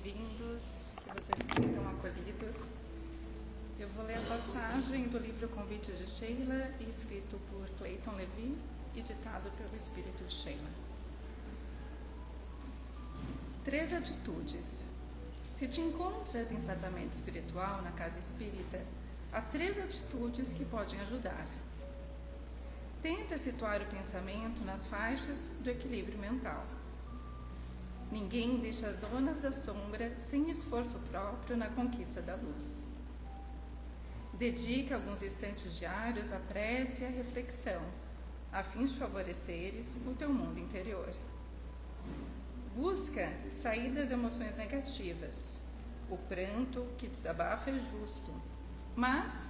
bem-vindos, que vocês se sintam acolhidos. Eu vou ler a passagem do livro Convites de Sheila, escrito por Clayton Levy e ditado pelo Espírito de Sheila. 3 atitudes. Se te encontras em tratamento espiritual na casa espírita, há 3 atitudes que podem ajudar. Tenta situar o pensamento nas faixas do equilíbrio mental. Ninguém deixa as zonas da sombra sem esforço próprio na conquista da luz. Dedica alguns instantes diários à prece e à reflexão, a fim de favoreceres o teu mundo interior. Busca sair das emoções negativas. O pranto que desabafa é justo, mas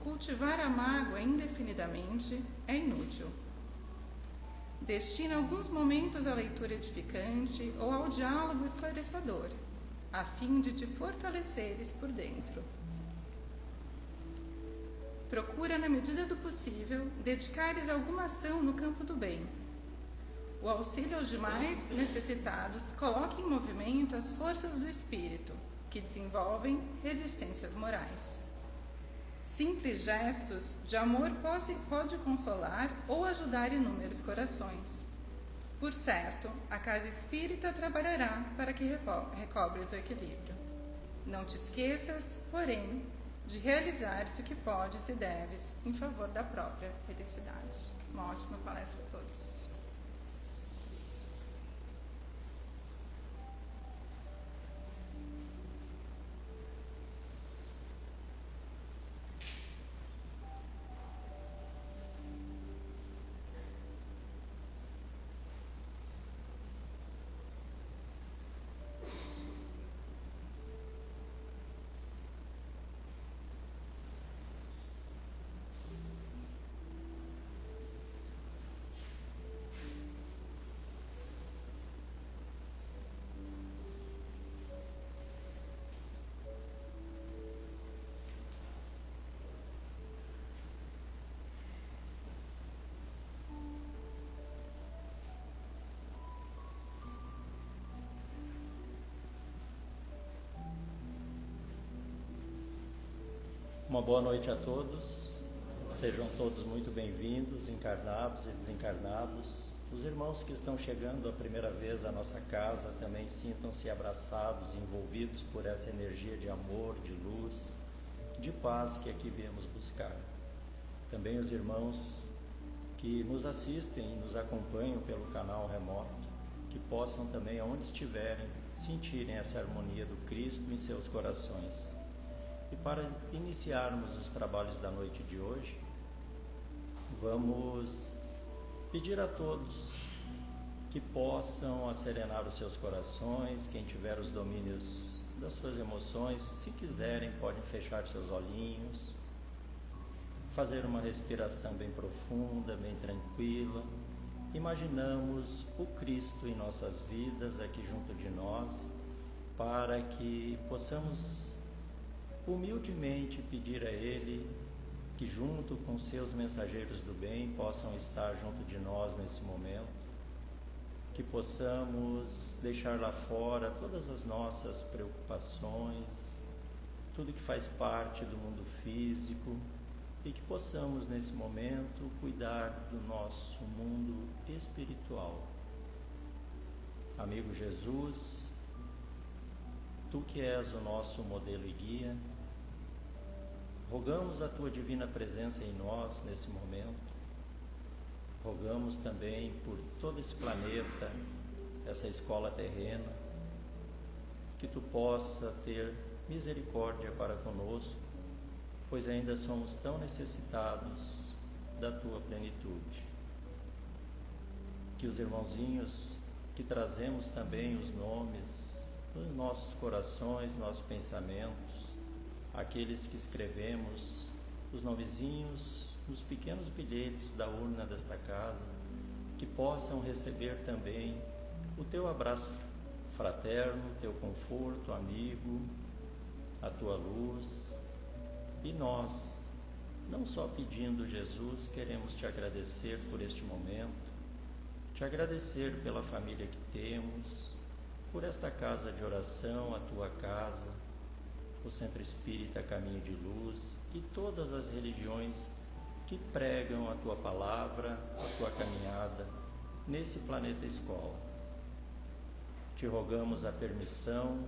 cultivar a mágoa indefinidamente é inútil. Destina alguns momentos à leitura edificante ou ao diálogo esclarecedor, a fim de te fortaleceres por dentro. Procura, na medida do possível, dedicares alguma ação no campo do bem. O auxílio aos demais necessitados coloca em movimento as forças do espírito, que desenvolvem resistências morais. Simples gestos de amor pode consolar ou ajudar inúmeros corações. Por certo, a casa espírita trabalhará para que recobres o equilíbrio. Não te esqueças, porém, de realizares o que podes e deves em favor da própria felicidade. Uma ótima palestra a todos. Uma boa noite a todos, sejam todos muito bem-vindos, encarnados e desencarnados. Os irmãos que estão chegando a primeira vez à nossa casa também sintam-se abraçados, envolvidos por essa energia de amor, de luz, de paz que aqui viemos buscar. Também os irmãos que nos assistem e nos acompanham pelo canal remoto, que possam também, aonde estiverem, sentirem essa harmonia do Cristo em seus corações. E para iniciarmos os trabalhos da noite de hoje, vamos pedir a todos que possam acerenar os seus corações, quem tiver os domínios das suas emoções, se quiserem, podem fechar seus olhinhos, fazer uma respiração bem profunda, bem tranquila. Imaginamos o Cristo em nossas vidas, aqui junto de nós, para que possamos humildemente pedir a Ele que, junto com seus mensageiros do bem, possam estar junto de nós nesse momento, que possamos deixar lá fora todas as nossas preocupações, tudo que faz parte do mundo físico, e que possamos nesse momento cuidar do nosso mundo espiritual. Amigo Jesus, Tu que és o nosso modelo e guia, rogamos a Tua divina presença em nós nesse momento. Rogamos também por todo esse planeta, essa escola terrena, que Tu possa ter misericórdia para conosco, pois ainda somos tão necessitados da Tua plenitude. Que os irmãozinhos que trazemos também os nomes nos nossos corações, nossos pensamentos, aqueles que escrevemos os nomezinhos nos pequenos bilhetes da urna desta casa, que possam receber também o Teu abraço fraterno, o Teu conforto, amigo, a Tua luz. E nós, não só pedindo, Jesus, queremos Te agradecer por este momento, Te agradecer pela família que temos, por esta casa de oração, a tua casa, o Centro Espírita Caminho de Luz e todas as religiões que pregam a tua palavra, a tua caminhada nesse planeta escola. Te rogamos a permissão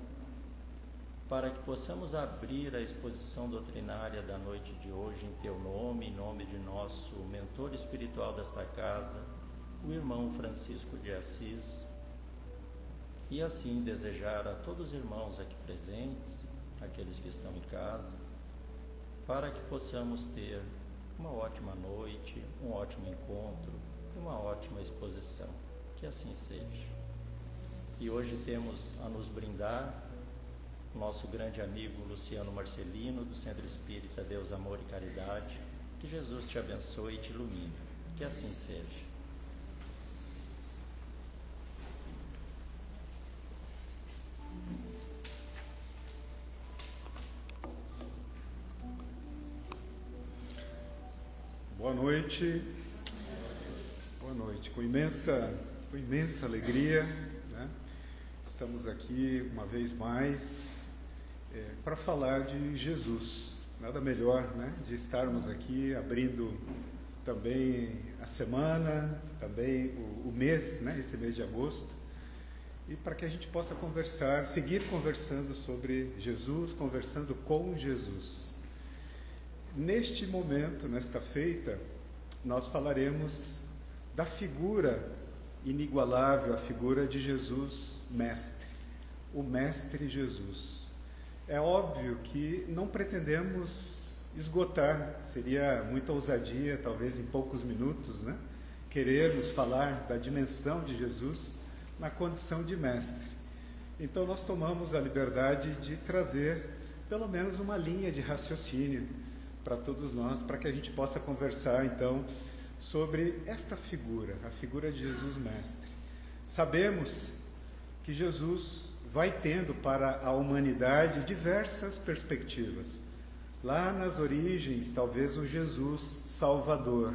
para que possamos abrir a exposição doutrinária da noite de hoje em teu nome, em nome de nosso mentor espiritual desta casa, o irmão Francisco de Assis, e assim desejar a todos os irmãos aqui presentes, aqueles que estão em casa, para que possamos ter uma ótima noite, um ótimo encontro e uma ótima exposição. Que assim seja. E hoje temos a nos brindar nosso grande amigo Luciano Marcelino, do Centro Espírita Deus, Amor e Caridade. Que Jesus te abençoe e te ilumine. Que assim seja. Boa noite. Boa noite. Com imensa alegria, né? Estamos aqui uma vez mais para falar de Jesus. Nada melhor, né, de estarmos aqui abrindo também a semana, também o mês, né, esse mês de agosto, e para que a gente possa conversar, seguir conversando sobre Jesus, conversando com Jesus. Neste momento, nesta feita, nós falaremos da figura inigualável, a figura de Jesus Mestre, o Mestre Jesus. É óbvio que não pretendemos esgotar, seria muita ousadia, talvez em poucos minutos, né, querermos falar da dimensão de Jesus na condição de Mestre. Então nós tomamos a liberdade de trazer pelo menos uma linha de raciocínio para todos nós, para que a gente possa conversar então sobre esta figura, a figura de Jesus Mestre. Sabemos que Jesus vai tendo para a humanidade diversas perspectivas. Lá nas origens, talvez o Jesus Salvador,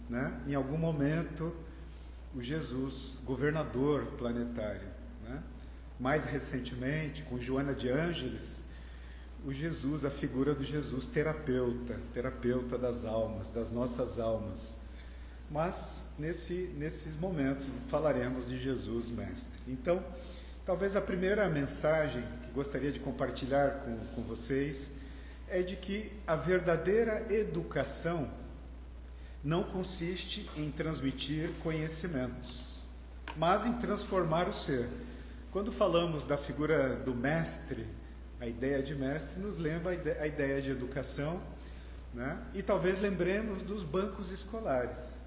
né? Em algum momento, o Jesus Governador planetário, né? Mais recentemente, com Joana de Ângeles, o Jesus, a figura do Jesus terapeuta das almas, das nossas almas. Mas, nesses momentos, falaremos de Jesus Mestre. Então, talvez a primeira mensagem que gostaria de compartilhar com vocês é de que a verdadeira educação não consiste em transmitir conhecimentos, mas em transformar o ser. Quando falamos da figura do mestre, a ideia de mestre nos lembra a ideia de educação, né? E talvez lembremos dos bancos escolares,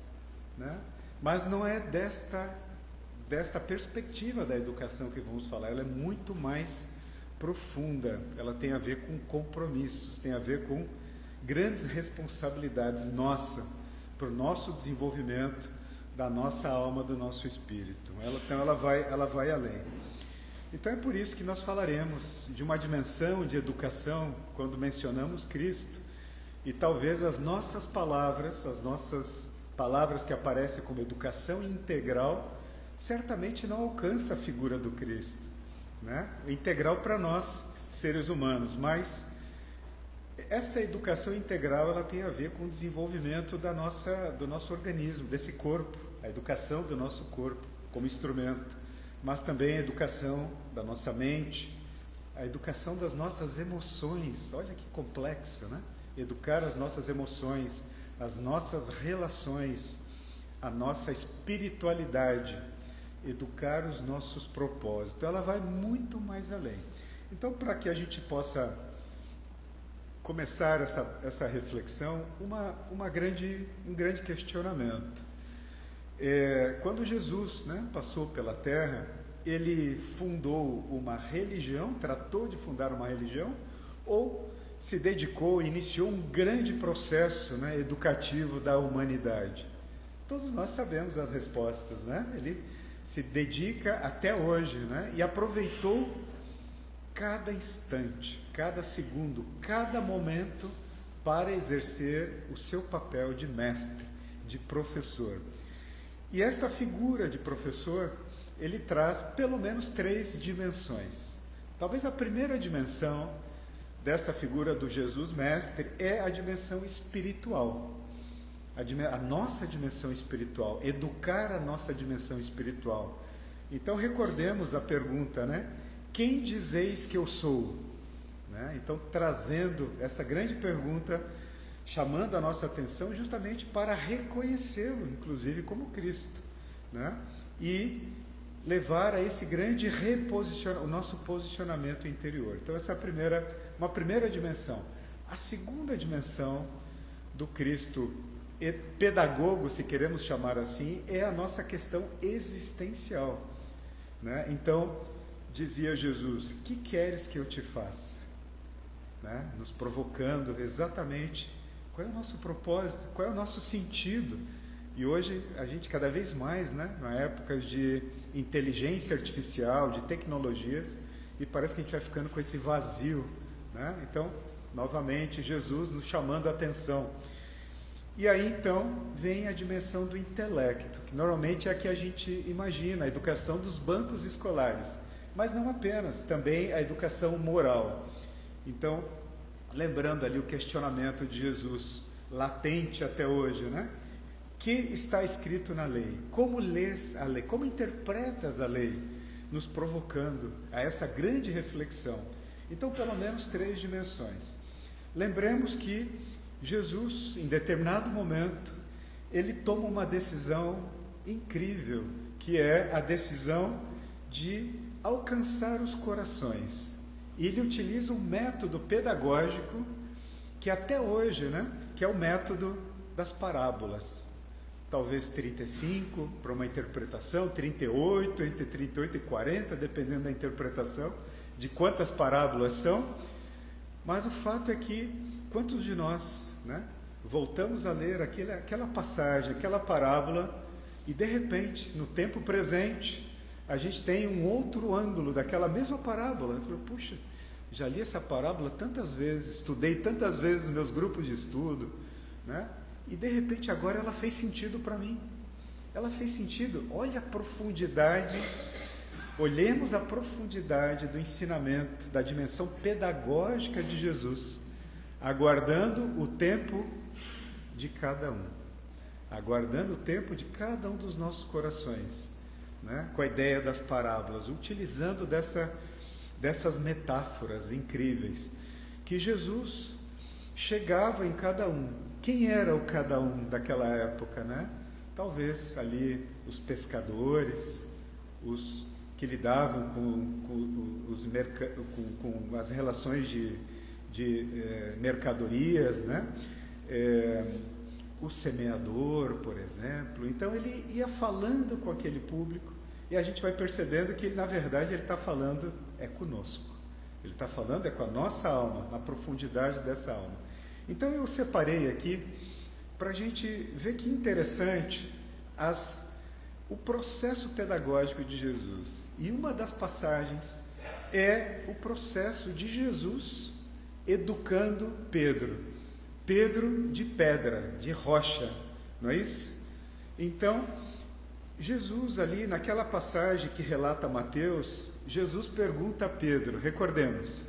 né? Mas não é desta perspectiva da educação que vamos falar. Ela é muito mais profunda, ela tem a ver com compromissos, tem a ver com grandes responsabilidades nossas, para o nosso desenvolvimento da nossa alma, do nosso espírito. Ela vai além. Então é por isso que nós falaremos de uma dimensão de educação quando mencionamos Cristo, e talvez as nossas palavras que aparecem como educação integral, certamente não alcança a figura do Cristo, né? Integral para nós, seres humanos, mas essa educação integral ela tem a ver com o desenvolvimento do nosso organismo, desse corpo, a educação do nosso corpo como instrumento, mas também a educação da nossa mente, a educação das nossas emoções. Olha que complexo, né? Educar as nossas emoções, as nossas relações, a nossa espiritualidade, educar os nossos propósitos. Ela vai muito mais além. Então, para que a gente possa começar essa reflexão, um grande questionamento. Quando Jesus, né, passou pela Terra, ele fundou uma religião, tratou de fundar uma religião, ou se dedicou, iniciou um grande processo, né, educativo da humanidade? Todos nós sabemos as respostas, né? Ele se dedica até hoje, né? E aproveitou cada instante, cada segundo, cada momento para exercer o seu papel de mestre, de professor. E esta figura de professor ele traz pelo menos 3 dimensões. Talvez a primeira dimensão dessa figura do Jesus Mestre é a dimensão espiritual. A nossa dimensão espiritual, educar a nossa dimensão espiritual. Então recordemos a pergunta, né? Quem dizeis que eu sou? Né? Então trazendo essa grande pergunta, chamando a nossa atenção justamente para reconhecê-lo, inclusive como Cristo, né? E levar a esse grande o nosso posicionamento interior. Então essa é uma primeira dimensão. A segunda dimensão do Cristo pedagogo, se queremos chamar assim, é a nossa questão existencial, né? Então dizia Jesus: que queres que eu te faça? Né? Nos provocando exatamente qual é o nosso propósito, qual é o nosso sentido. E hoje a gente cada vez mais, né, na época de inteligência artificial, de tecnologias, e parece que a gente vai ficando com esse vazio, né? Então, novamente, Jesus nos chamando a atenção. E aí, então, vem a dimensão do intelecto, que normalmente é a que a gente imagina, a educação dos bancos escolares, mas não apenas, também a educação moral. Então, lembrando ali o questionamento de Jesus, latente até hoje, né? Que está escrito na lei? Como lês a lei? Como interpretas a lei? Nos provocando a essa grande reflexão. Então, pelo menos 3 dimensões. Lembremos que Jesus, em determinado momento, ele toma uma decisão incrível, que é a decisão de alcançar os corações. E ele utiliza um método pedagógico que até hoje, né, que é o método das parábolas. Talvez 35 para uma interpretação, 38, entre 38 e 40, dependendo da interpretação, de quantas parábolas são. Mas o fato é que, quantos de nós, né, voltamos a ler aquela passagem, aquela parábola, e de repente, no tempo presente, a gente tem um outro ângulo daquela mesma parábola. Eu falo, puxa, já li essa parábola tantas vezes, estudei tantas vezes nos meus grupos de estudo, né? E de repente agora ela fez sentido para mim. Ela fez sentido. Olha a profundidade, olhemos a profundidade do ensinamento, da dimensão pedagógica de Jesus, aguardando o tempo de cada um, aguardando o tempo de cada um dos nossos corações, né? Com a ideia das parábolas, utilizando dessas metáforas incríveis, que Jesus chegava em cada um. Quem era o cada um daquela época, né? Talvez ali os pescadores, os que lidavam com as relações de mercadorias, né? O semeador, por exemplo. Então ele ia falando com aquele público e a gente vai percebendo que ele, na verdade, ele está falando conosco. Ele está falando com a nossa alma, na profundidade dessa alma. Então eu separei aqui para a gente ver que interessante o processo pedagógico de Jesus. E uma das passagens é o processo de Jesus educando Pedro. Pedro de pedra, de rocha, não é isso? Então, Jesus ali, naquela passagem que relata Mateus, Jesus pergunta a Pedro, recordemos: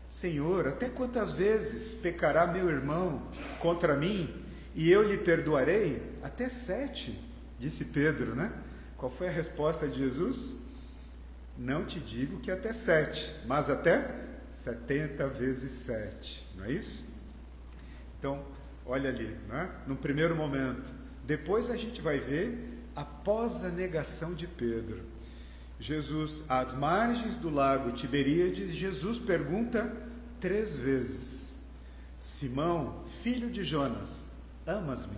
Senhor, até quantas vezes pecará meu irmão contra mim e eu lhe perdoarei? Até 7, disse Pedro, né? Qual foi a resposta de Jesus? Não te digo que até 7, mas até 70 vezes 7, não é isso? Então, olha ali, né? No primeiro momento. Depois a gente vai ver após a negação de Pedro. Jesus, às margens do lago Tiberíades, Jesus pergunta 3 vezes: Simão, filho de Jonas, amas-me?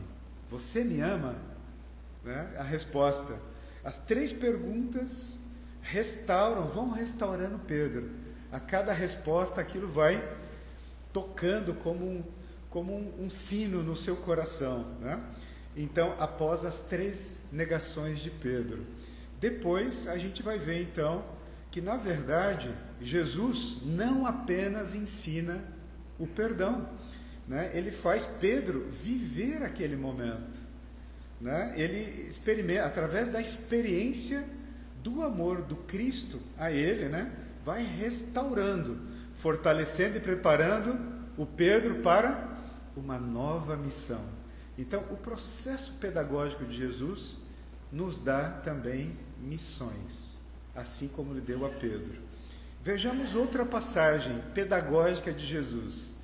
Você me ama? Né? A resposta. As 3 perguntas vão restaurando Pedro. A cada resposta aquilo vai tocando como um sino no seu coração, né? Então, após as 3 negações de Pedro. Depois a gente vai ver então que, na verdade, Jesus não apenas ensina o perdão, né? Ele faz Pedro viver aquele momento, né? Ele experimenta, através da experiência do amor do Cristo a ele, né, vai restaurando, fortalecendo e preparando o Pedro para uma nova missão. Então, o processo pedagógico de Jesus nos dá também missões, assim como lhe deu a Pedro. Vejamos outra passagem pedagógica de Jesus.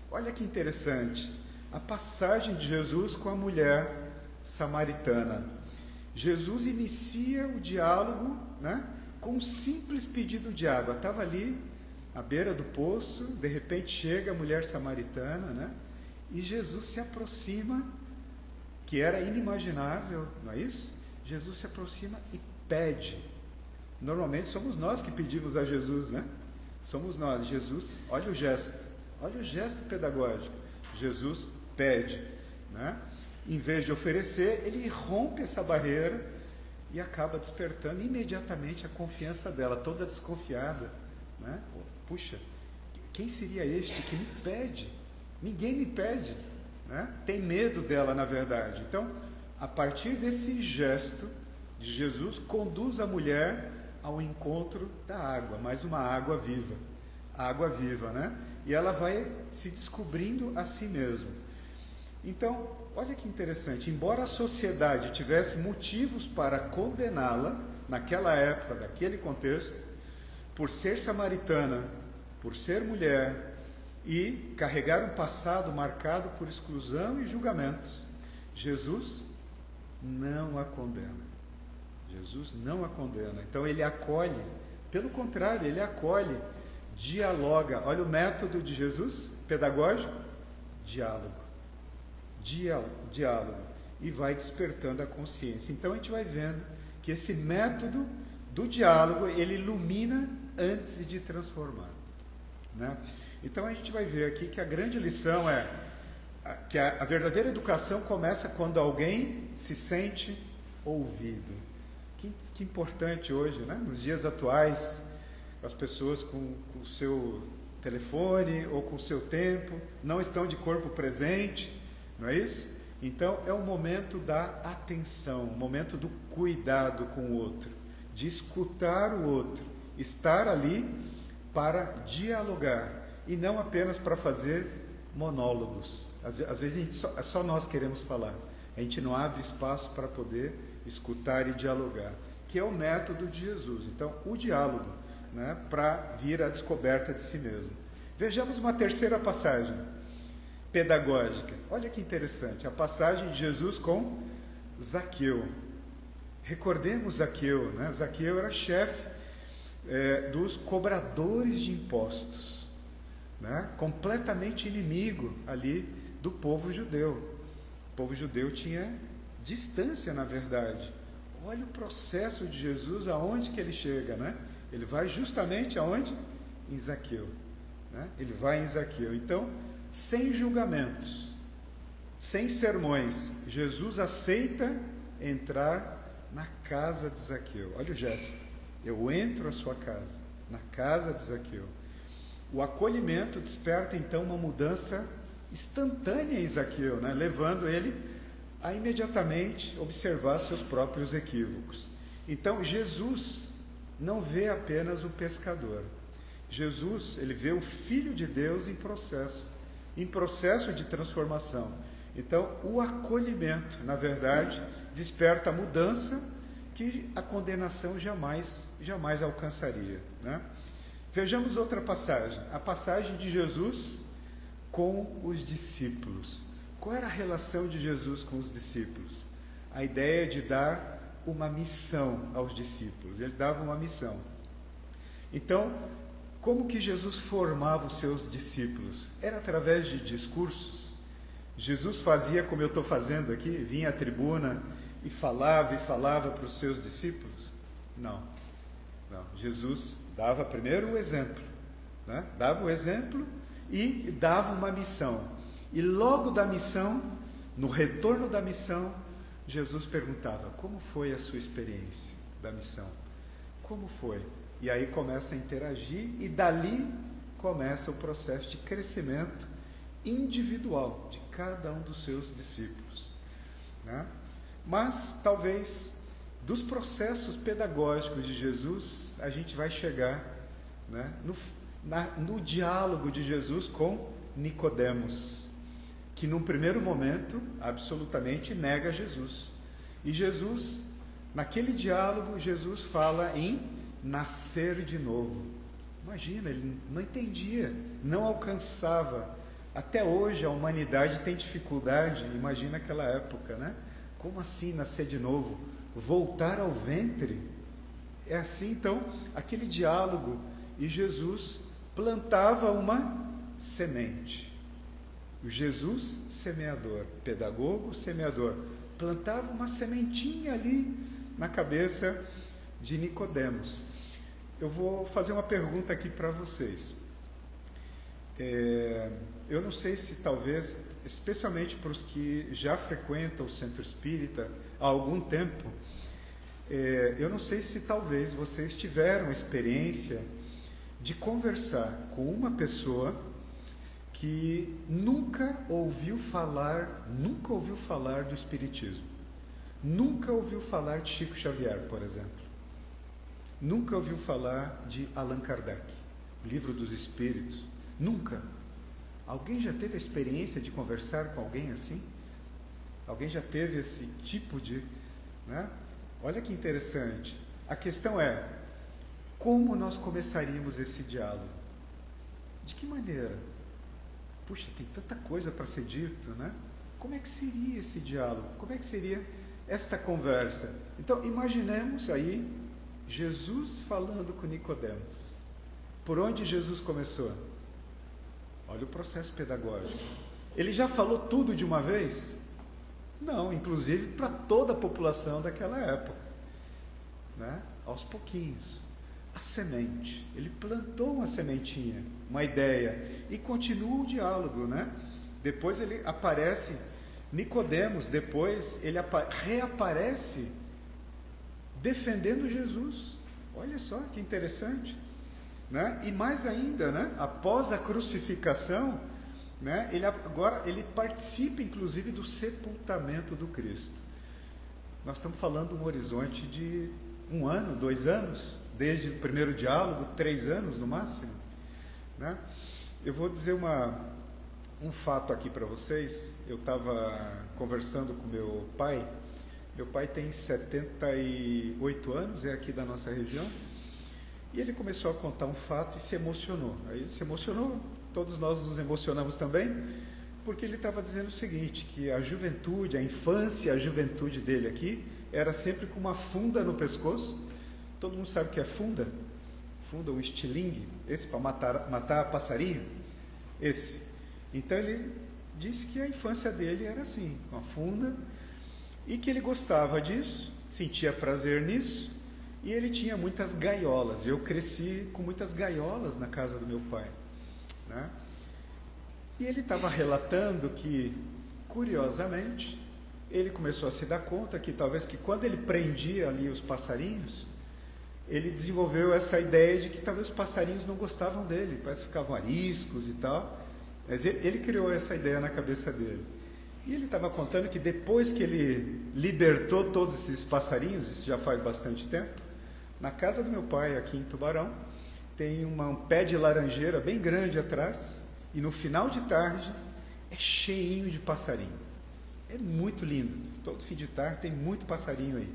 Olha que interessante, a passagem de Jesus com a mulher samaritana. Jesus inicia o diálogo, né, com um simples pedido de água. Estava ali à beira do poço, de repente chega a mulher samaritana, né, e Jesus se aproxima, que era inimaginável, não é isso? Jesus se aproxima e pede. Normalmente somos nós que pedimos a Jesus, né? Somos nós. Jesus, olha o gesto pedagógico. Jesus pede, né? Em vez de oferecer, ele rompe essa barreira e acaba despertando imediatamente a confiança dela, toda desconfiada, né? Puxa, quem seria este que me pede? Ninguém me pede, né? Tem medo dela, na verdade. Então, a partir desse gesto de Jesus, conduz a mulher ao encontro da água, mais uma água viva, né? E ela vai se descobrindo a si mesma. Então, olha que interessante, embora a sociedade tivesse motivos para condená-la, naquela época, daquele contexto, por ser samaritana, por ser mulher e carregar um passado marcado por exclusão e julgamentos, Jesus não a condena. Jesus não a condena. Então ele acolhe, pelo contrário, ele acolhe, dialoga. Olha o método de Jesus, pedagógico, diálogo. Diálogo. E vai despertando a consciência. Então a gente vai vendo que esse método do diálogo, ele ilumina antes de transformar, né? Então a gente vai ver aqui que a grande lição é que a verdadeira educação começa quando alguém se sente ouvido. Que importante hoje, né? Nos dias atuais, as pessoas com o seu telefone ou com o seu tempo não estão de corpo presente, não é isso? Então é o momento da atenção, o momento do cuidado com o outro, de escutar o outro, estar ali para dialogar e não apenas para fazer monólogos. Às vezes só nós queremos falar, a gente não abre espaço para poder escutar e dialogar, que é o método de Jesus. Então, o diálogo, né, para vir à descoberta de si mesmo. Vejamos uma terceira passagem pedagógica. Olha que interessante, a passagem de Jesus com Zaqueu. Recordemos Zaqueu, né? Zaqueu era chefe dos cobradores de impostos, né? Completamente inimigo ali do povo judeu. O povo judeu tinha distância, na verdade. Olha o processo de Jesus, aonde que ele chega, né? Ele vai justamente aonde? Em Zaqueu, né? Ele vai em Zaqueu. Então, sem julgamentos, sem sermões, Jesus aceita entrar na casa de Zaqueu. Olha o gesto. Eu entro à sua casa, na casa de Zaqueu. O acolhimento desperta então uma mudança instantânea em Zaqueu, né? Levando ele a imediatamente observar seus próprios equívocos. Então Jesus não vê apenas o pescador. Jesus, ele vê o Filho de Deus em processo de transformação. Então o acolhimento, na verdade, desperta a mudança que a condenação jamais alcançaria, né? Vejamos outra passagem, a passagem de Jesus com os discípulos. Qual era a relação de Jesus com os discípulos? A ideia de dar uma missão aos discípulos. Ele dava uma missão. Então, como que Jesus formava os seus discípulos? Era através de discursos? Jesus fazia como eu estou fazendo aqui, vinha à tribuna e falava para os seus discípulos? Não. Jesus dava primeiro o exemplo, né? Dava o exemplo e dava uma missão. E logo da missão, no retorno da missão, Jesus perguntava: como foi a sua experiência da missão? Como foi? E aí começa a interagir e dali começa o processo de crescimento individual de cada um dos seus discípulos, né? Mas talvez dos processos pedagógicos de Jesus, a gente vai chegar, né, no diálogo de Jesus com Nicodemos, que num primeiro momento absolutamente nega Jesus. E Jesus, naquele diálogo, Jesus fala em nascer de novo. Imagina, ele não entendia, não alcançava. Até hoje a humanidade tem dificuldade, imagina aquela época, né? Como assim nascer de novo? Voltar ao ventre? É assim, então, aquele diálogo. E Jesus plantava uma semente. O Jesus semeador, pedagogo semeador, plantava uma sementinha ali na cabeça de Nicodemos. Eu vou fazer uma pergunta aqui para vocês. Eu não sei se talvez, especialmente para os que já frequentam o Centro Espírita há algum tempo, eu não sei se talvez vocês tiveram a experiência de conversar com uma pessoa que nunca ouviu falar do Espiritismo, nunca ouviu falar de Chico Xavier, por exemplo, nunca ouviu falar de Allan Kardec, o Livro dos Espíritos, nunca. Alguém já teve a experiência de conversar com alguém assim? Alguém já teve esse tipo de... né? Olha que interessante. A questão é, como nós começaríamos esse diálogo? De que maneira? Puxa, tem tanta coisa para ser dito, né? Como é que seria esse diálogo? Como é que seria esta conversa? Então, imaginemos aí Jesus falando com Nicodemos. Por onde Jesus começou? Olha o processo pedagógico. Ele já falou tudo de uma vez? Não, inclusive para toda a população daquela época, né? Aos pouquinhos. A semente. Ele plantou uma sementinha, uma ideia, e continua o diálogo, né? Depois ele aparece, Nicodemos, depois ele reaparece defendendo Jesus. Olha só que interessante, né? E mais ainda, né? Após a crucificação, né? Ele participa inclusive do sepultamento do Cristo. Nós estamos falando de um horizonte de 1 ano, 2 anos, desde o primeiro diálogo, 3 anos no máximo, né? Eu vou dizer um fato aqui para vocês. Eu estava conversando com meu pai tem 78 anos, é aqui da nossa região, e ele começou a contar um fato e se emocionou. Aí ele se emocionou, todos nós nos emocionamos também, porque ele estava dizendo o seguinte, que a juventude, a infância, a juventude dele aqui, era sempre com uma funda no pescoço. Todo mundo sabe o que é funda? Funda, um estilingue, esse para matar passarinho, esse. Então ele disse que a infância dele era assim, com a funda, e que ele gostava disso, sentia prazer nisso, e ele tinha muitas gaiolas. Eu cresci com muitas gaiolas na casa do meu pai, né? E ele estava relatando que, curiosamente, ele começou a se dar conta que talvez que quando ele prendia ali os passarinhos, ele desenvolveu essa ideia de que talvez os passarinhos não gostavam dele, parece que ficavam ariscos e tal, mas ele criou essa ideia na cabeça dele. E ele estava contando que depois que ele libertou todos esses passarinhos, isso já faz bastante tempo, na casa do meu pai, aqui em Tubarão, tem um pé de laranjeira bem grande atrás, e no final de tarde é cheinho de passarinho. É muito lindo, todo fim de tarde tem muito passarinho aí.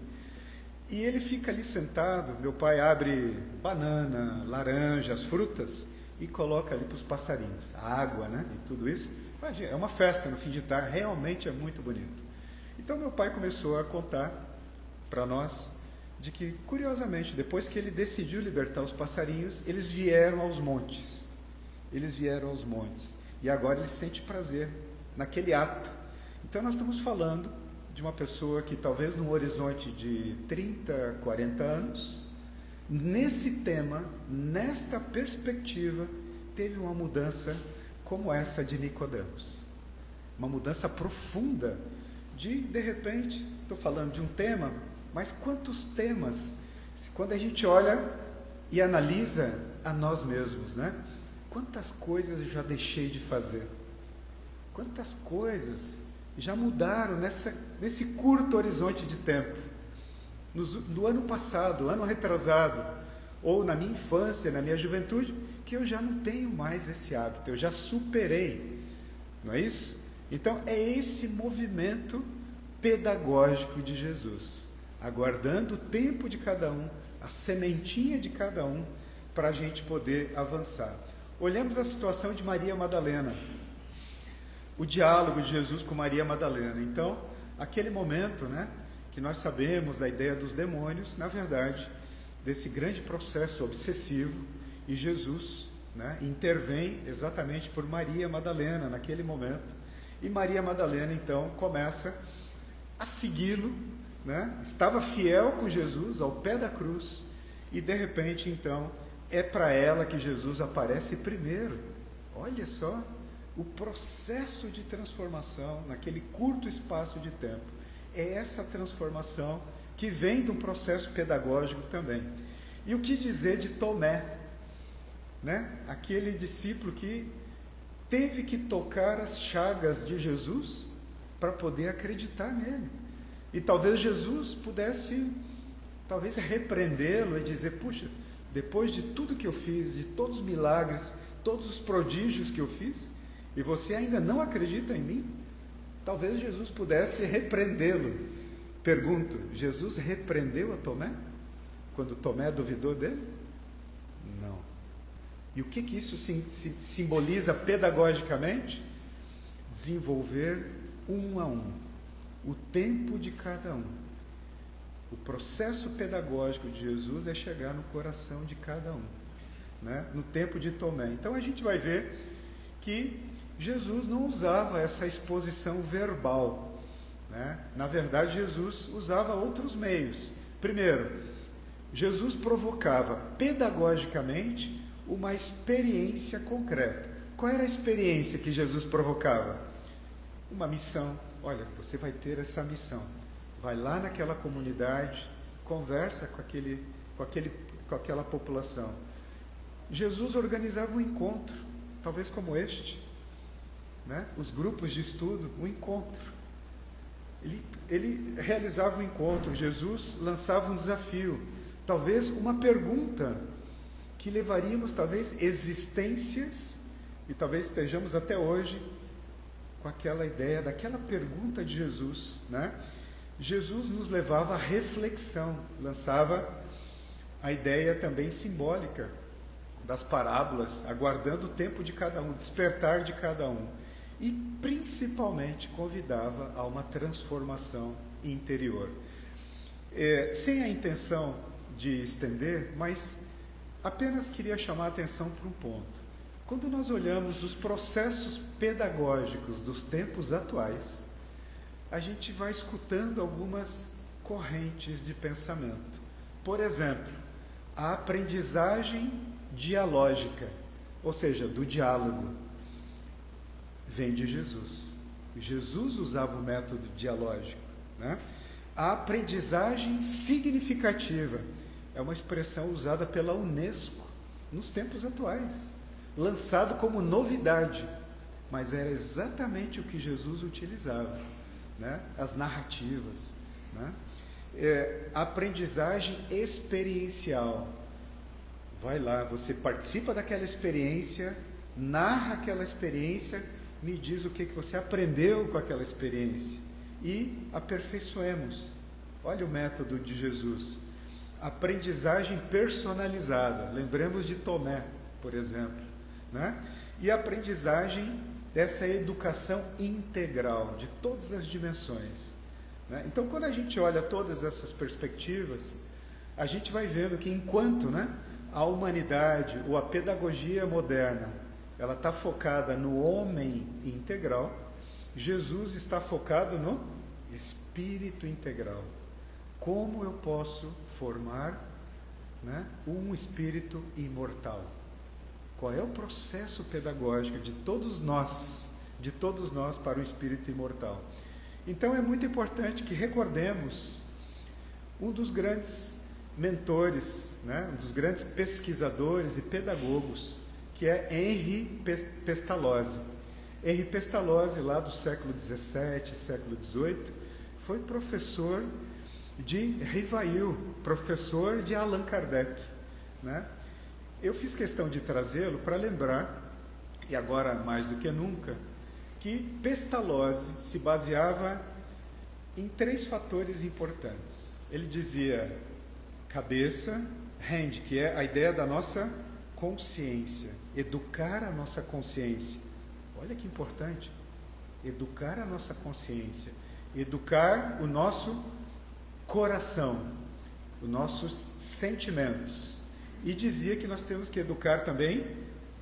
E ele fica ali sentado, meu pai abre banana, laranja, as frutas, e coloca ali para os passarinhos, a água, né, e tudo isso. Imagina, é uma festa no fim de tarde, realmente é muito bonito. Então meu pai começou a contar para nós de que, curiosamente, depois que ele decidiu libertar os passarinhos, eles vieram aos montes. E agora ele sente prazer naquele ato. Então nós estamos falando de uma pessoa que talvez num horizonte de 30, 40 anos, nesse tema, nesta perspectiva, teve uma mudança como essa de Nicodemos. Uma mudança profunda de repente, estou falando de um tema, mas quantos temas, quando a gente olha e analisa a nós mesmos, né? Quantas coisas eu já deixei de fazer? Quantas coisas já mudaram nesse curto horizonte de tempo, no ano passado, ano retrasado, ou na minha infância, na minha juventude, que eu já não tenho mais esse hábito, eu já superei, não é isso? Então é esse movimento pedagógico de Jesus, aguardando o tempo de cada um, a sementinha de cada um, para a gente poder avançar. Olhamos a situação de Maria Madalena, o diálogo de Jesus com Maria Madalena. Então, aquele momento, né, que nós sabemos a ideia dos demônios, na verdade, desse grande processo obsessivo, e Jesus, né, intervém exatamente por Maria Madalena naquele momento, e Maria Madalena então começa a segui-lo, né, estava fiel com Jesus ao pé da cruz, e de repente então é para ela que Jesus aparece primeiro. Olha só o processo de transformação naquele curto espaço de tempo. É essa transformação que vem de um processo pedagógico também. E o que dizer de Tomé, né? Aquele discípulo que teve que tocar as chagas de Jesus para poder acreditar nele. E talvez Jesus pudesse repreendê-lo e dizer: puxa, depois de tudo que eu fiz, de todos os milagres, todos os prodígios que eu fiz, e você ainda não acredita em mim? Talvez Jesus pudesse repreendê-lo. Pergunto, Jesus repreendeu a Tomé? Quando Tomé duvidou dele? Não. E o que isso simboliza pedagogicamente? Desenvolver um a um, o tempo de cada um. O processo pedagógico de Jesus é chegar no coração de cada um, né? No tempo de Tomé. Então a gente vai ver que Jesus não usava essa exposição verbal, né? Na verdade, Jesus usava outros meios. Primeiro, Jesus provocava pedagogicamente uma experiência concreta. Qual era a experiência que Jesus provocava? Uma missão. Olha, você vai ter essa missão. Vai lá naquela comunidade, conversa com aquela população. Jesus organizava um encontro, talvez como este, né? Os grupos de estudo, um encontro. Ele realizava um encontro. Jesus lançava um desafio, talvez uma pergunta que levaríamos talvez existências, e talvez estejamos até hoje com aquela ideia daquela pergunta de Jesus, né? Jesus nos levava à reflexão, lançava a ideia também simbólica das parábolas, aguardando o tempo de cada um, despertar de cada um, e principalmente convidava a uma transformação interior. Sem a intenção de estender, mas apenas queria chamar a atenção para um ponto. Quando nós olhamos os processos pedagógicos dos tempos atuais, a gente vai escutando algumas correntes de pensamento. Por exemplo, a aprendizagem dialógica, ou seja, do diálogo, vem de Jesus. Jesus usava o método dialógico, né? A aprendizagem significativa é uma expressão usada pela Unesco nos tempos atuais, lançado como novidade, mas era exatamente o que Jesus utilizava, né? As narrativas, né? A aprendizagem experiencial. Vai lá, você participa daquela experiência, narra aquela experiência, me diz o que você aprendeu com aquela experiência e aperfeiçoemos. Olha o método de Jesus. Aprendizagem personalizada. Lembremos de Tomé, por exemplo, né? E a aprendizagem dessa educação integral, de todas as dimensões, né? Então, quando a gente olha todas essas perspectivas, a gente vai vendo que enquanto, né, a humanidade ou a pedagogia moderna, ela está focada no homem integral, Jesus está focado no espírito integral. Como eu posso formar, né, um espírito imortal? Qual é o processo pedagógico de todos nós para o espírito imortal? Então é muito importante que recordemos um dos grandes mentores, né, um dos grandes pesquisadores e pedagogos, que é Henri Pestalozzi. Henri Pestalozzi, lá do século XVII, século XVIII, foi professor de Rivail, professor de Allan Kardec, né? Eu fiz questão de trazê-lo para lembrar, e agora mais do que nunca, que Pestalozzi se baseava em 3 fatores importantes. Ele dizia cabeça, hand, que é a ideia da nossa consciência, educar a nossa consciência. Olha que importante, educar a nossa consciência, educar o nosso coração, os nossos sentimentos. E dizia que nós temos que educar também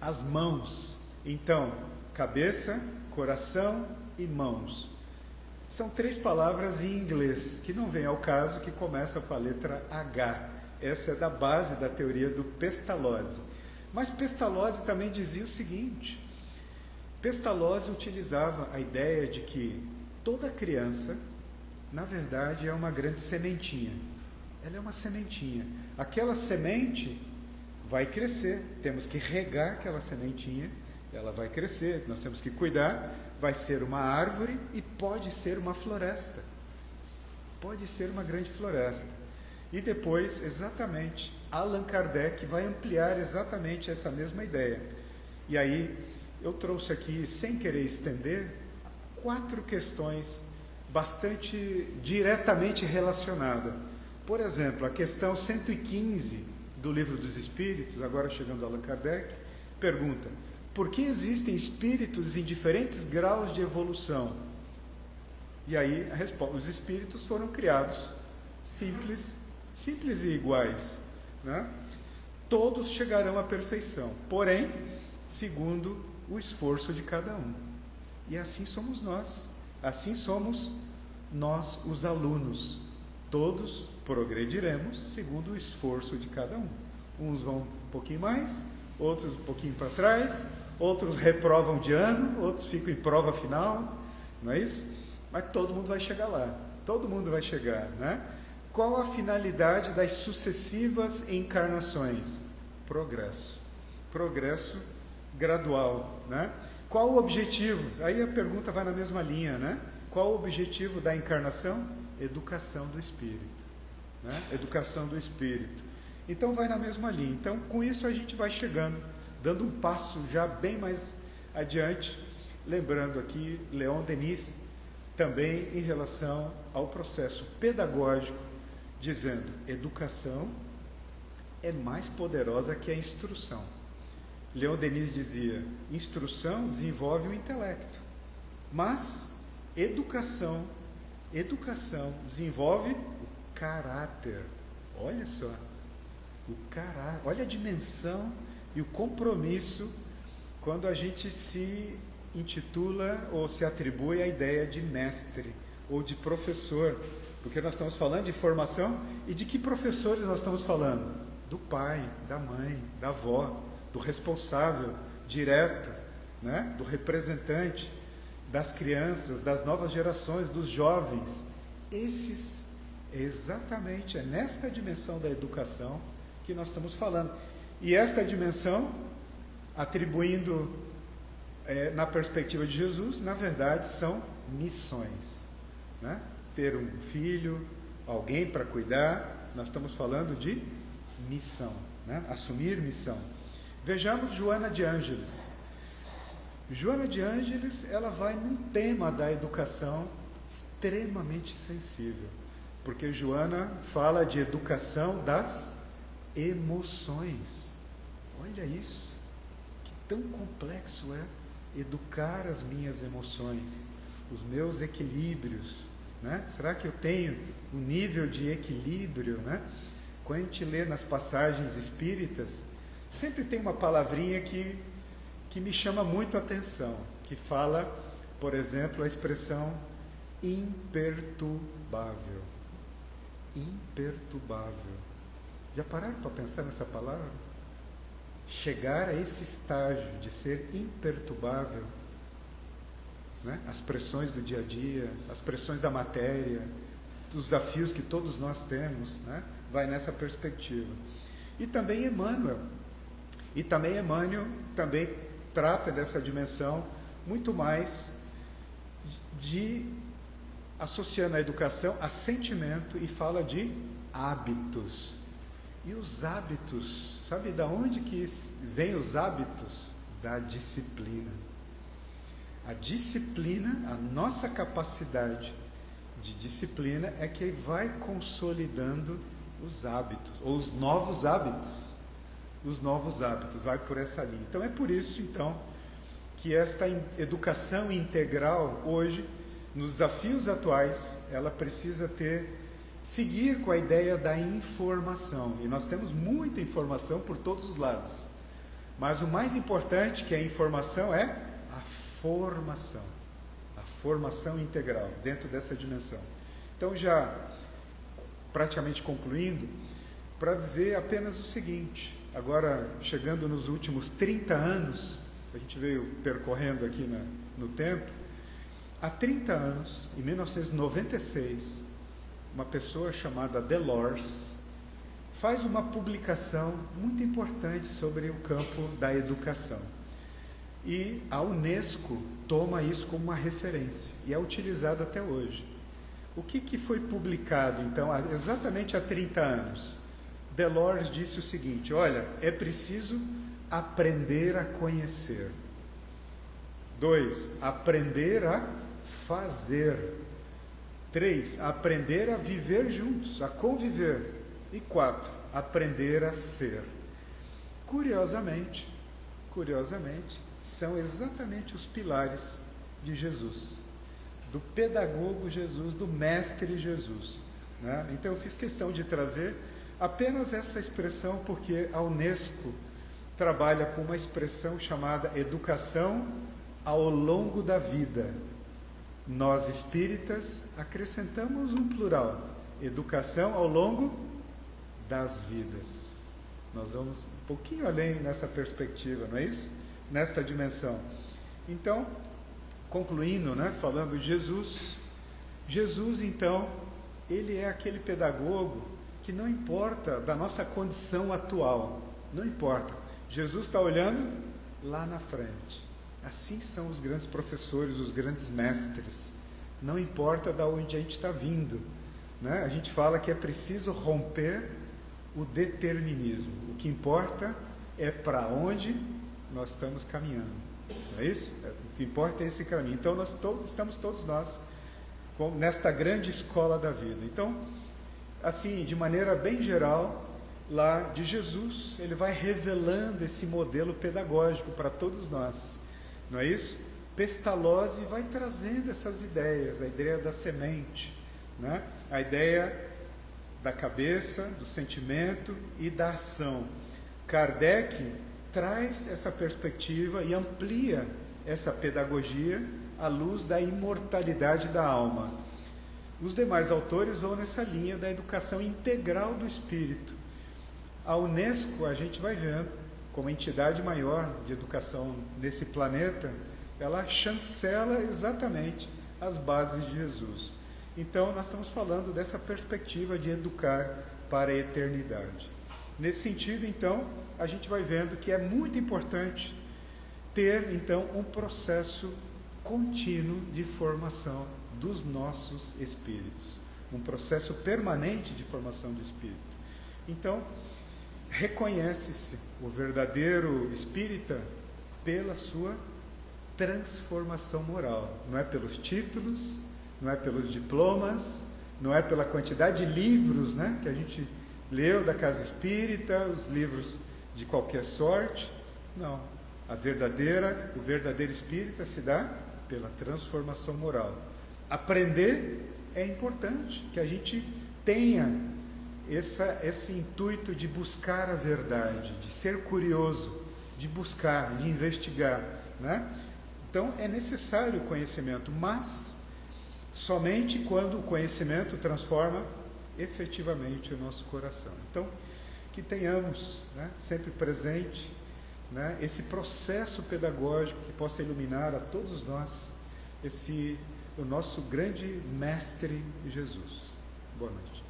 as mãos. Então, cabeça, coração e mãos. São 3 palavras em inglês, que não vem ao caso, que começam com a letra H. Essa é da base da teoria do Pestalozzi. Mas Pestalozzi também dizia o seguinte: Pestalozzi utilizava a ideia de que toda criança, na verdade, é uma grande sementinha. Ela é uma sementinha. Aquela semente vai crescer. Temos que regar aquela sementinha. Ela vai crescer. Nós temos que cuidar. Vai ser uma árvore e pode ser uma floresta. Pode ser uma grande floresta. E depois, exatamente, Allan Kardec vai ampliar exatamente essa mesma ideia. E aí, eu trouxe aqui, sem querer estender, 4 questões bastante diretamente relacionadas. Por exemplo, a questão 115 do Livro dos Espíritos, agora chegando a Allan Kardec, pergunta: por que existem espíritos em diferentes graus de evolução? E aí a resposta: os espíritos foram criados simples e iguais, né? Todos chegarão à perfeição, porém, segundo o esforço de cada um. E assim somos nós, assim somos nós, os alunos. Todos progrediremos segundo o esforço de cada um. Uns vão um pouquinho mais, outros um pouquinho para trás, outros reprovam de ano, outros ficam em prova final, não é isso? Mas todo mundo vai chegar lá, todo mundo vai chegar, né? Qual a finalidade das sucessivas encarnações? Progresso. Progresso gradual, né? Qual o objetivo? Aí a pergunta vai na mesma linha, né? Qual o objetivo da encarnação? Educação do espírito, né? Educação do espírito. Então vai na mesma linha. Então, com isso a gente vai chegando, dando um passo já bem mais adiante, lembrando aqui Leon Denis, também em relação ao processo pedagógico, dizendo: educação é mais poderosa que a instrução. Leon Denis dizia: instrução desenvolve o intelecto, mas educação desenvolve o caráter. Olha só, o caráter, olha a dimensão e o compromisso quando a gente se intitula ou se atribui a ideia de mestre ou de professor, porque nós estamos falando de formação. E de que professores nós estamos falando? Do pai, da mãe, da avó, do responsável direto, né? Do representante, das crianças, das novas gerações, dos jovens. Esses, exatamente, é nesta dimensão da educação que nós estamos falando. E esta dimensão, atribuindo na perspectiva de Jesus, na verdade, são missões, né? Ter um filho, alguém para cuidar, nós estamos falando de missão, né? Assumir missão. Vejamos Joana de Ângeles. Joana de Ângeles, ela vai num tema da educação extremamente sensível, porque Joana fala de educação das emoções. Olha isso, que tão complexo é educar as minhas emoções, os meus equilíbrios, né? Será que eu tenho um nível de equilíbrio, né? Quando a gente lê nas passagens espíritas, sempre tem uma palavrinha que me chama muito a atenção, que fala, por exemplo, a expressão imperturbável. Imperturbável. Já pararam para pensar nessa palavra? Chegar a esse estágio de ser imperturbável, né? As pressões do dia a dia, as pressões da matéria, dos desafios que todos nós temos, né? Vai nessa perspectiva. E também Emmanuel também trata dessa dimensão muito mais de associando a educação a sentimento e fala de hábitos. E os hábitos, sabe de onde que vem os hábitos? Da disciplina. A disciplina, a nossa capacidade de disciplina é que vai consolidando os hábitos, ou os novos hábitos. Os novos hábitos, vai por essa linha. Então é por isso, então, que esta educação integral hoje, nos desafios atuais, ela precisa seguir com a ideia da informação. E nós temos muita informação por todos os lados. Mas o mais importante que a informação é a formação integral dentro dessa dimensão. Então, já praticamente concluindo, para dizer apenas o seguinte, agora chegando nos últimos 30 anos, a gente veio percorrendo aqui no tempo, há 30 anos, em 1996, uma pessoa chamada Delors faz uma publicação muito importante sobre o campo da educação. E a Unesco toma isso como uma referência e é utilizado até hoje. O que foi publicado, então, exatamente há 30 anos? Delors disse o seguinte: olha, é preciso aprender a conhecer. 2, aprender a fazer. 3, aprender a viver juntos, a conviver. E 4, aprender a ser. Curiosamente, são exatamente os pilares de Jesus, do pedagogo Jesus, do mestre Jesus, né? Então eu fiz questão de trazer apenas essa expressão, porque a Unesco trabalha com uma expressão chamada educação ao longo da vida. Nós espíritas acrescentamos um plural, educação ao longo das vidas. Nós vamos um pouquinho além nessa perspectiva, não é isso? Nesta dimensão. Então, concluindo, né, falando de Jesus, então, ele é aquele pedagogo que não importa da nossa condição atual, não importa. Jesus está olhando lá na frente. Assim são os grandes professores, os grandes mestres. Não importa de onde a gente está vindo, né? A gente fala que é preciso romper o determinismo. O que importa é para onde nós estamos caminhando. Não é isso? O que importa é esse caminho. Então, estamos todos nós nesta grande escola da vida. Então, assim, de maneira bem geral, lá de Jesus, ele vai revelando esse modelo pedagógico para todos nós. Não é isso? Pestalozzi vai trazendo essas ideias, a ideia da semente, né? A ideia da cabeça, do sentimento e da ação. Kardec traz essa perspectiva e amplia essa pedagogia à luz da imortalidade da alma. Os demais autores vão nessa linha da educação integral do espírito. A Unesco, a gente vai vendo, como entidade maior de educação nesse planeta, ela chancela exatamente as bases de Jesus. Então, nós estamos falando dessa perspectiva de educar para a eternidade. Nesse sentido, então, a gente vai vendo que é muito importante ter, então, um processo contínuo de formação dos nossos espíritos, um processo permanente de formação do espírito. Então, reconhece-se o verdadeiro espírita pela sua transformação moral, não é pelos títulos, não é pelos diplomas, não é pela quantidade de livros, né, que a gente leu da casa espírita, os livros de qualquer sorte. Não. O verdadeiro espírita se dá pela transformação moral. Aprender é importante, que a gente tenha esse intuito de buscar a verdade, de ser curioso, de buscar, de investigar, né? Então é necessário o conhecimento, mas somente quando o conhecimento transforma efetivamente o nosso coração. Então, que tenhamos, né, sempre presente, né, esse processo pedagógico que possa iluminar a todos nós o nosso grande mestre Jesus. Boa noite.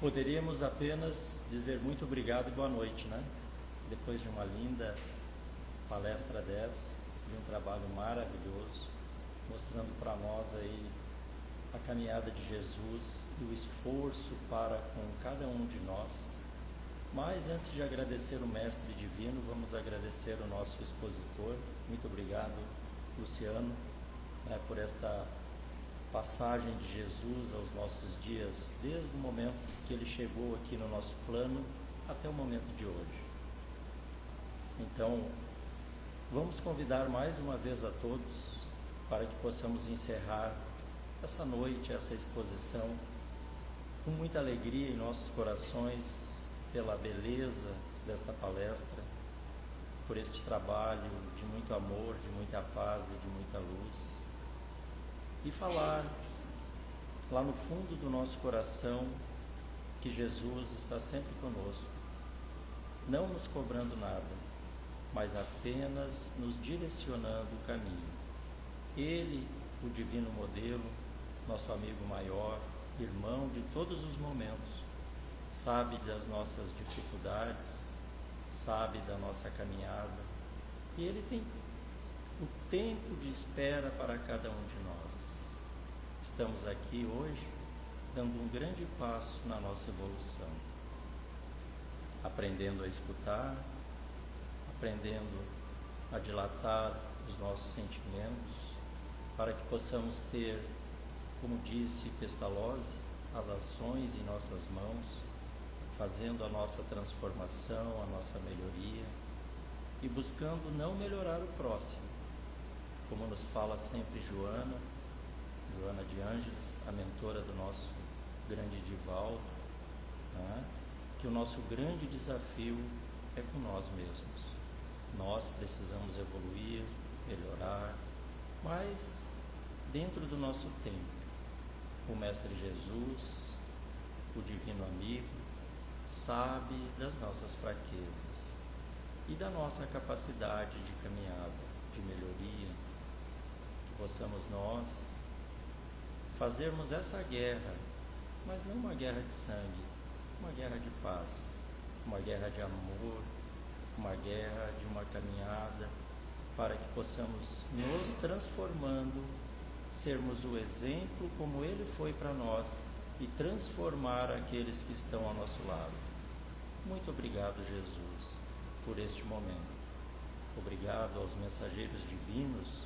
poderíamos apenas dizer muito obrigado e boa noite, né? Depois de uma linda palestra dessa, de um trabalho maravilhoso, mostrando para nós aí a caminhada de Jesus e o esforço para com cada um de nós. Mas antes de agradecer o Mestre Divino, vamos agradecer o nosso expositor. Muito obrigado, Luciano, né, por esta passagem de Jesus aos nossos dias, desde o momento que ele chegou aqui no nosso plano até o momento de hoje. Então, vamos convidar mais uma vez a todos para que possamos encerrar essa noite, essa exposição, com muita alegria em nossos corações, pela beleza desta palestra, por este trabalho de muito amor, de muita paz e de muita luz. E falar lá no fundo do nosso coração que Jesus está sempre conosco, não nos cobrando nada, mas apenas nos direcionando o caminho. Ele, o divino modelo, nosso amigo maior, irmão de todos os momentos, sabe das nossas dificuldades, sabe da nossa caminhada, e ele tem o tempo de espera para cada um de nós. Estamos aqui hoje dando um grande passo na nossa evolução, aprendendo a escutar, aprendendo a dilatar os nossos sentimentos, para que possamos ter, como disse Pestalozzi, as ações em nossas mãos, fazendo a nossa transformação, a nossa melhoria e buscando não melhorar o próximo, como nos fala sempre Joana de Ângeles, a mentora do nosso grande Divaldo, né? Que o nosso grande desafio é com nós mesmos. Nós precisamos evoluir, melhorar, mas dentro do nosso tempo. O Mestre Jesus, o Divino Amigo, sabe das nossas fraquezas e da nossa capacidade de caminhada, de melhoria, que possamos nós fazermos essa guerra, mas não uma guerra de sangue, uma guerra de paz, uma guerra de amor, uma guerra de uma caminhada, para que possamos nos transformando, sermos o exemplo como Ele foi para nós e transformar aqueles que estão ao nosso lado. Muito obrigado, Jesus, por este momento. Obrigado aos mensageiros divinos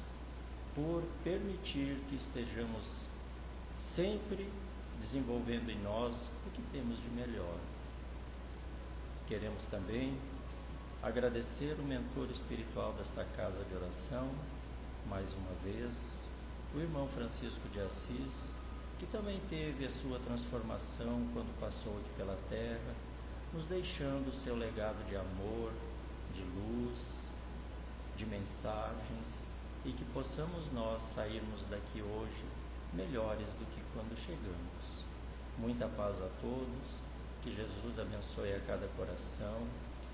por permitir que estejamos sempre desenvolvendo em nós o que temos de melhor. Queremos também agradecer o mentor espiritual desta casa de oração, mais uma vez, o irmão Francisco de Assis, que também teve a sua transformação quando passou aqui pela terra, nos deixando o seu legado de amor, de luz, de mensagens, e que possamos nós sairmos daqui hoje melhores do que quando chegamos. Muita paz a todos, que Jesus abençoe a cada coração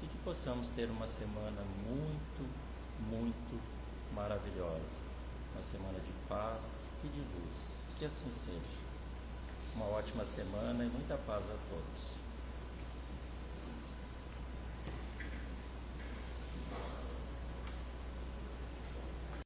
e que possamos ter uma semana muito, muito maravilhosa. Uma semana de paz e de luz. Que assim seja. Uma ótima semana e muita paz a todos.